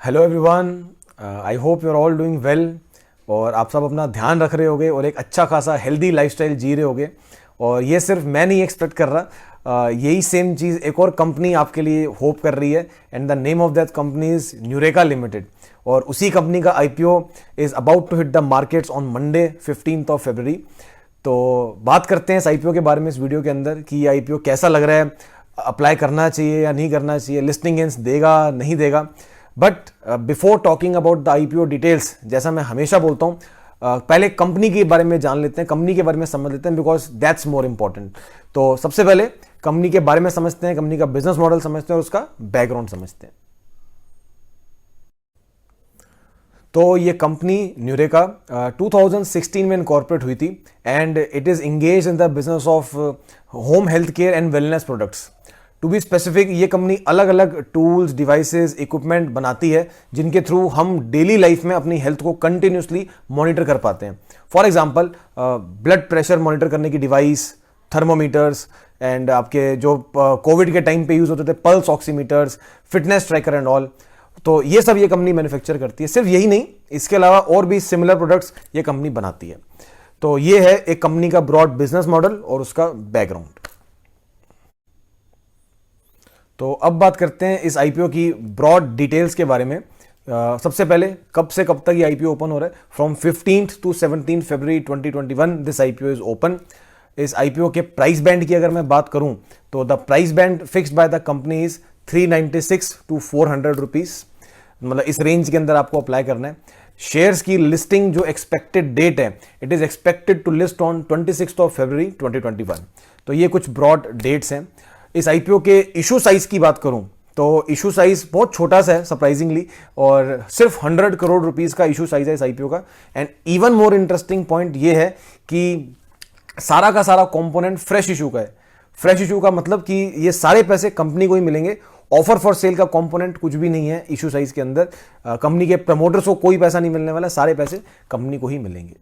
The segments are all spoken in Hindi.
Hello everyone, I hope you are all doing well. और आप सब अपना ध्यान रख रहे होगे और एक अच्छा खासा हेल्दी लाइफस्टाइल जी रहे होगे। और ये सिर्फ मैं नहीं एक्सपेक्ट कर रहा, यही सेम चीज़ एक और कंपनी आपके लिए होप कर रही है। And the name of that company is Neureka limited. और उसी कंपनी का IPO is about to hit the markets on Monday 15th of February। तो बात करते हैं इस आईपीओ के बारे में इस वीडियो के अंदर कि ये आईपीओ कैसा लग रहा है, अप्लाई करना चाहिए या नहीं करना चाहिए, लिस्टिंग गेंस देगा नहीं देगा। But before talking about the IPO details, जैसा मैं हमेशा बोलता हूँ, पहले कंपनी के बारे में जान लेते हैं, कंपनी के बारे में समझ लेते हैं, बिकॉज दैट्स मोर इंपॉर्टेंट। तो सबसे पहले कंपनी के बारे में समझते हैं, कंपनी का बिजनेस मॉडल समझते हैं और उसका बैकग्राउंड समझते हैं। तो ये कंपनी न्यूरेका 2016 में इनकॉर्पोरेट हुई थी and it is engage in the business of home health care and wellness products. To be specific, ये कंपनी अलग अलग टूल्स, डिवाइसेस, इक्विपमेंट बनाती है जिनके थ्रू हम डेली लाइफ में अपनी हेल्थ को कंटिन्यूसली मॉनिटर कर पाते हैं। For example, blood pressure monitor करने की डिवाइस, थर्मोमीटर्स, एंड आपके जो कोविड के टाइम पे यूज होते थे pulse oximeters, fitness tracker and all. तो ये सब ये कंपनी मैन्युफैक्चर करती है। सिर्फ यही नहीं, इसके अलावा और भी सिमिलर प्रोडक्ट्स ये कंपनी बनाती है। तो ये है एक कंपनी का ब्रॉड बिजनेस मॉडल और उसका बैकग्राउंड। तो अब बात करते हैं इस आईपीओ की ब्रॉड डिटेल्स के बारे में। सबसे पहले कब से कब तक ये आईपीओ ओपन हो रहा है? From 15th to 17th February 2021 this IPO is open. इस आईपीओ के प्राइस बैंड की अगर मैं बात करूं तो the price band fixed by the company is 396 to 400 rupees. मतलब इस रेंज के अंदर आपको अप्लाई करना है। शेयर्स की लिस्टिंग जो एक्सपेक्टेड डेट है, it is expected to list on 26th of February 2021। तो ये कुछ ब्रॉड डेट्स हैं। इस आईपीओ के इशू साइज की बात करूं तो इशू साइज बहुत छोटा सा है सरप्राइजिंगली, और सिर्फ 100 करोड़ रुपीस का इशू साइज है इस आईपीओ का। And even more interesting point ये है कि सारा का सारा कंपोनेंट फ्रेश इशू का है। फ्रेश इशू का मतलब कि ये सारे पैसे कंपनी को ही मिलेंगे। ऑफर फॉर सेल का कंपोनेंट कुछ भी नहीं है इशू साइज के अंदर। कंपनी के प्रमोटर्स को कोई पैसा नहीं मिलने वाला, सारे पैसे कंपनी को ही मिलेंगे।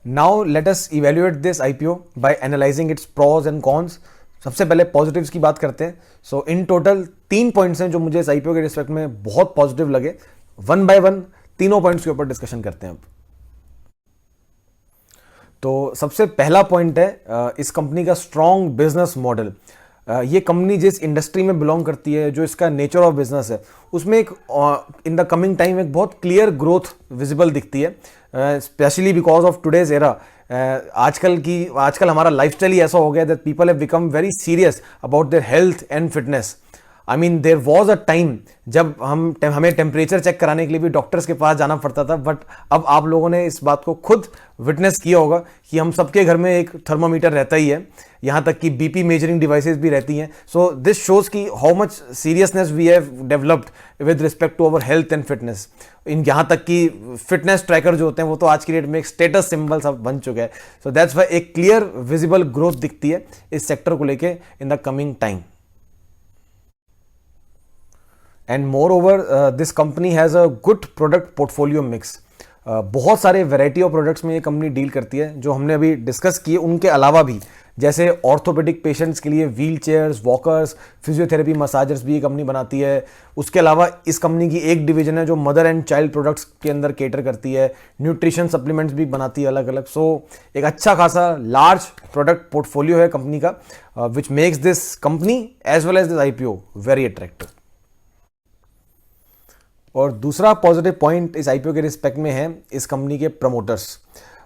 Now let us evaluate this IPO by analysing its pros and cons. सबसे पहले पॉजिटिव्स की बात करते हैं। सो इन टोटल 3 पॉइंट्स हैं जो मुझे इस आईपीओ के रिस्पेक्ट में बहुत पॉजिटिव लगे। वन बाय वन तीनों पॉइंट्स के ऊपर डिस्कशन करते हैं अब। तो सबसे पहला पॉइंट है इस कंपनी का स्ट्रॉन्ग बिजनेस मॉडल। ये कंपनी जिस इंडस्ट्री में बिलोंग करती है, जो इसका नेचर ऑफ बिजनेस है, उसमें एक इन द कमिंग टाइम एक बहुत क्लियर ग्रोथ विजिबल दिखती है, specially because of today's era. आजकल हमारा लाइफस्टाइल ही ऐसा हो गया that people have become very serious about their health and fitness. I mean there was a time जब हमें टेम्परेचर चेक कराने के लिए भी डॉक्टर्स के पास जाना पड़ता था, बट अब आप लोगों ने इस बात को खुद विटनेस किया होगा कि हम सबके घर में एक थर्मोमीटर रहता ही है, यहाँ तक कि बीपी मेजरिंग डिवाइसेस भी रहती हैं। सो दिस शोज कि how much seriousness we have developed with respect to our health and fitness. इन यहाँ तक कि फिटनेस ट्रैकर जो होते हैं वो तो आज की डेट में एक स्टेटस सिंबल सब बन चुका है। सो दैट्स वाई एक क्लियर विजिबल ग्रोथ दिखती है इस सेक्टर को लेके in the coming time. And more over this company has a good product portfolio mix. बहुत सारे वैरायटी ऑफ प्रोडक्ट्स में ये कंपनी डील करती है जो हमने अभी डिस्कस किए। उनके अलावा भी जैसे ऑर्थोपेडिक पेशेंट्स के लिए व्हील चेयर्स, वॉकर्स, फिजियोथेरेपी मसाजर्स भी ये कंपनी बनाती है। उसके अलावा इस कंपनी की एक डिवीजन है जो मदर एंड चाइल्ड प्रोडक्ट्स के अंदर केटर करती है। न्यूट्रिशन सप्लीमेंट्स भी बनाती है अलग अलग। सो एक अच्छा खासा लार्ज प्रोडक्ट पोर्टफोलियो है कंपनी का, which makes this company as well as this IPO very attractive. और दूसरा पॉजिटिव पॉइंट इस आईपीओ के रिस्पेक्ट में है इस कंपनी के प्रमोटर्स।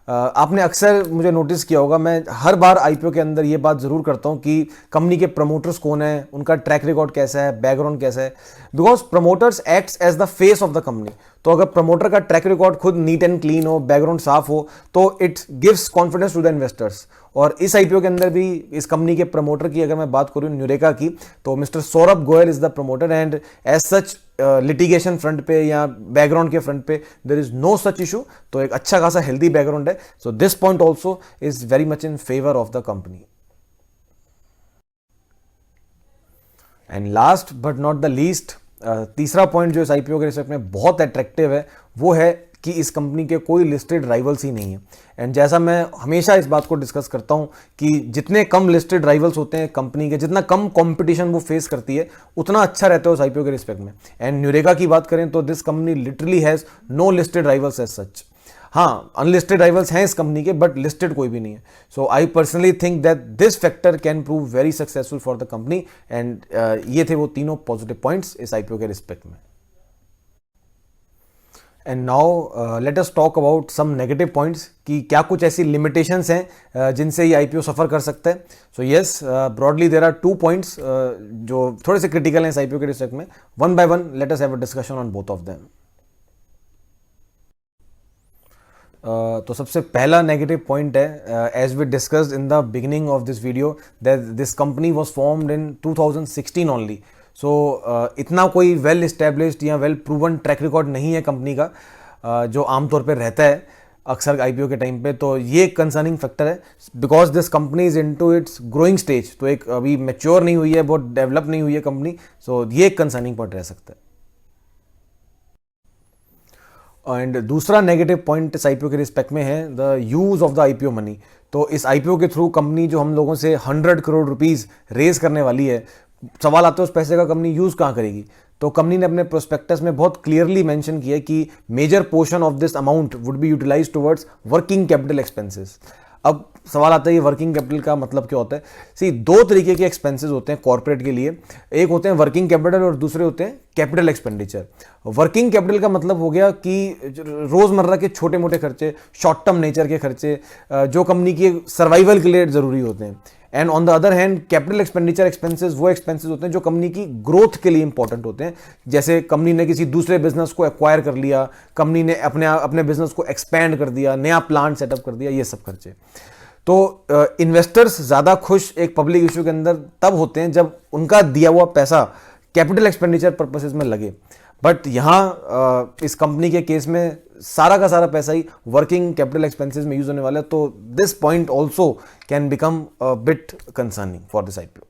आपने अक्सर मुझे नोटिस किया होगा, मैं हर बार आईपीओ के अंदर ये बात ज़रूर करता हूँ कि कंपनी के प्रमोटर्स कौन है, उनका ट्रैक रिकॉर्ड कैसा है, बैकग्राउंड कैसा है। Because promoters acts as the face of the company. तो अगर प्रमोटर का ट्रैक रिकॉर्ड खुद नीट एंड क्लीन हो, बैकग्राउंड साफ हो, तो it gives confidence to the investors. और इस आईपीओ के अंदर भी इस कंपनी के प्रमोटर की अगर मैं बात करूँ न्यूरेका की, तो mister Saurabh Goyal is the promoter and as such litigation front पे या बैकग्राउंड के फ्रंट पे there is no such issue. तो एक अच्छा खासा हेल्दी बैकग्राउंड है। So this point also is very much in favour of the company. And last but not the least, तीसरा पॉइंट जो इस आईपीओ के रिस्पेक्ट में बहुत अट्रैक्टिव है वो है कि इस कंपनी के कोई लिस्टेड राइवल्स ही नहीं है। एंड जैसा मैं हमेशा इस बात को डिस्कस करता हूं कि जितने कम लिस्टेड राइवल्स होते हैं कंपनी के, जितना कम कंपटीशन वो फेस करती है, उतना अच्छा रहता है उस आईपीओ के रिस्पेक्ट में। एंड न्यूरेका की बात करें तो this company literally has no listed rivals as such. हाँ, अनलिस्टेड राइवल्स हैं इस कंपनी के, बट लिस्टेड कोई भी नहीं है। So I personally think that this factor can prove very successful for the company. And ये थे वो तीनों पॉजिटिव पॉइंट्स इस आईपीओ के रिस्पेक्ट में। And now let us talk about some negative points कि क्या कुछ ऐसी लिमिटेशंस हैं जिनसे ये आईपीओ सफ़र कर सकता है। So yes, broadly there are 2 points जो थोड़े से क्रिटिकल हैं इस आईपीओ के रिस्पेक्ट में। One by one let us have a discussion on both of them. तो सबसे पहला नेगेटिव पॉइंट है, as we discussed in the beginning of this video, that this company was formed in 2016 only. So इतना कोई वेल इस्टेब्लिश्ड या वेल प्रूवन ट्रैक रिकॉर्ड नहीं है कंपनी का, जो आमतौर पर रहता है अक्सर आईपीओ के टाइम पे। तो ये कंसर्निंग फैक्टर है, because this company is into its growing stage. तो एक अभी मैच्योर नहीं हुई है, बहुत डेवलप नहीं हुई है कंपनी। सो ये एक कंसर्निंग पॉइंट रह सकता है। एंड दूसरा नेगेटिव पॉइंट इस आईपीओ के रिस्पेक्ट में है the use of the IPO money. तो इस आईपीओ के थ्रू कंपनी जो हम लोगों से 100 करोड़ रुपीस रेज करने वाली है, सवाल आता है उस पैसे का कंपनी यूज़ कहाँ करेगी। तो कंपनी ने अपने प्रोस्पेक्टस में बहुत क्लियरली मेंशन किया कि major portion of this amount would be utilise towards working capital expenses. अब सवाल आता है ये वर्किंग कैपिटल का मतलब क्या होता है। सी, 2 तरीके के एक्सपेंसेस होते हैं कॉर्पोरेट के लिए, एक होते हैं वर्किंग कैपिटल और दूसरे होते हैं कैपिटल एक्सपेंडिचर। वर्किंग कैपिटल का मतलब हो गया कि रोज़मर्रा के छोटे मोटे खर्चे, शॉर्ट टर्म नेचर के खर्चे जो कंपनी की सर्वाइवल के लिए ज़रूरी होते हैं। And on the other hand capital expenditure expenses वो एक्सपेंसेस होते हैं जो कंपनी की ग्रोथ के लिए इंपॉर्टेंट होते हैं। जैसे कंपनी ने किसी दूसरे बिजनेस को एक्वायर कर लिया, कंपनी ने अपने बिजनेस को एक्सपैंड कर दिया, नया प्लांट सेटअप कर दिया, ये सब खर्चे। तो इन्वेस्टर्स ज़्यादा खुश एक पब्लिक इशू के अंदर तब होते हैं जब उनका दिया हुआ पैसा कैपिटल एक्सपेंडिचर पर्पसेस में लगे। बट यहाँ इस कंपनी के केस में सारा का सारा पैसा ही वर्किंग कैपिटल एक्सपेंसेस में यूज होने वाला है। तो this point also can become a bit concerning for this IPO.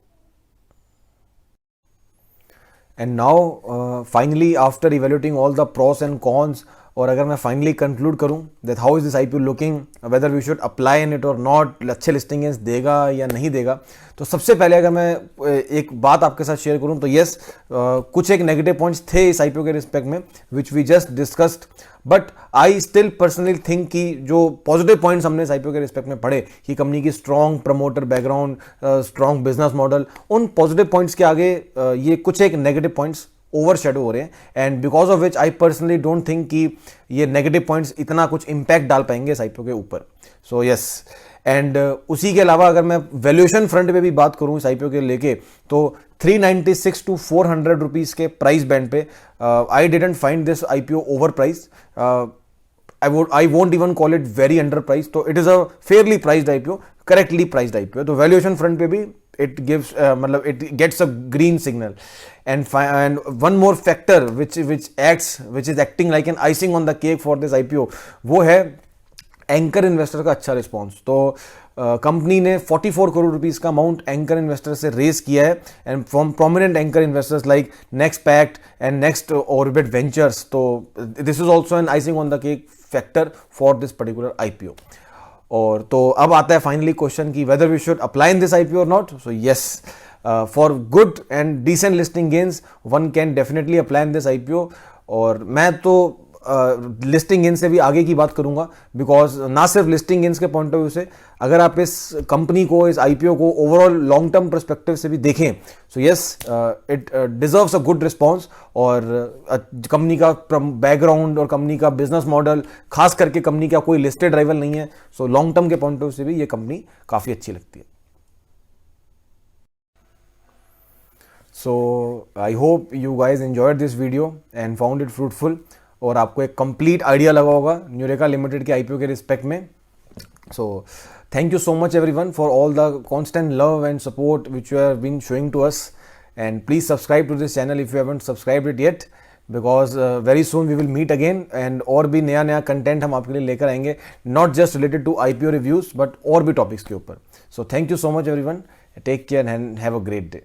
And now finally after evaluating all the pros and cons, और अगर मैं फाइनली कंक्लूड करूं that how is this IPO looking, whether we should apply in it और नॉट, अच्छे लिस्टिंग गेंस देगा या नहीं देगा। तो सबसे पहले अगर मैं एक बात आपके साथ शेयर करूं तो येस, कुछ एक नेगेटिव पॉइंट्स थे इस आईपीओ के रिस्पेक्ट में which we just discussed, but I still personally think कि जो पॉजिटिव पॉइंट्स हमने इस आईपीओ के रिस्पेक्ट में पढ़े कि कंपनी की strong promoter background, strong business model, उन पॉजिटिव पॉइंट्स के आगे ये कुछ एक नेगेटिव पॉइंट्स ओवरशैडो हो रहे हैं। And because of which I personally don't think कि ये नेगेटिव पॉइंट्स इतना कुछ इंपैक्ट डाल पाएंगे इस आईपीओ के ऊपर। सो यस, एंड उसी के अलावा अगर मैं वैल्यूएशन फ्रंट पे भी बात करूं इस आईपीओ के लेके, तो 396 to 400 रुपीज़ के प्राइस बैंड पे I didn't find this IPO over price. I won't even call it very underpriced. तो it is a fairly priced IPO, correctly priced IPO. तो valuation front पे भी it gives मतलब it gets a green signal. And one more factor which is acting like an icing on the cake for this IPO, वो है एंकर इन्वेस्टर का अच्छा रिस्पॉन्स। तो कंपनी ने 44 करोड़ रुपीस का अमाउंट एंकर इन्वेस्टर से रेज किया है, and from prominent anchor investors like next pact and next orbit ventures. तो this is also an icing on the cake factor for this particular IPO. और तो अब आता है फाइनली क्वेश्चन कि whether we should apply in this IPO और not. So yes, for good and decent listing gains one can definitely apply in this IPO. और मैं तो लिस्टिंग गेन से भी आगे की बात करूंगा, बिकॉज ना सिर्फ लिस्टिंग गेन्स के पॉइंट ऑफ व्यू से, अगर आप इस कंपनी को, इस आईपीओ को ओवरऑल लॉन्ग टर्म पर्सपेक्टिव से भी देखें, so yes it deserves a good response. और कंपनी का बैकग्राउंड और कंपनी का बिजनेस मॉडल, खास करके कंपनी का कोई लिस्टेड राइवल नहीं है, सो लॉन्ग टर्म के पॉइंट ऑफ व्यू से भी ये कंपनी काफ़ी अच्छी लगती है। So I hope you guys enjoyed this video and found it fruitful, और आपको एक कंप्लीट आइडिया लगा होगा न्यूरेका लिमिटेड के आईपीओ के रिस्पेक्ट में। सो thank you so much everyone for all the constant love and support which you have been showing to us, and please subscribe to this channel if you haven't subscribed it yet, because very soon we will meet again, and और भी नया कंटेंट हम आपके लिए लेकर आएंगे, not just related to IPO reviews but और भी टॉपिक्स के ऊपर। So thank you so much everyone, take care and have a great day.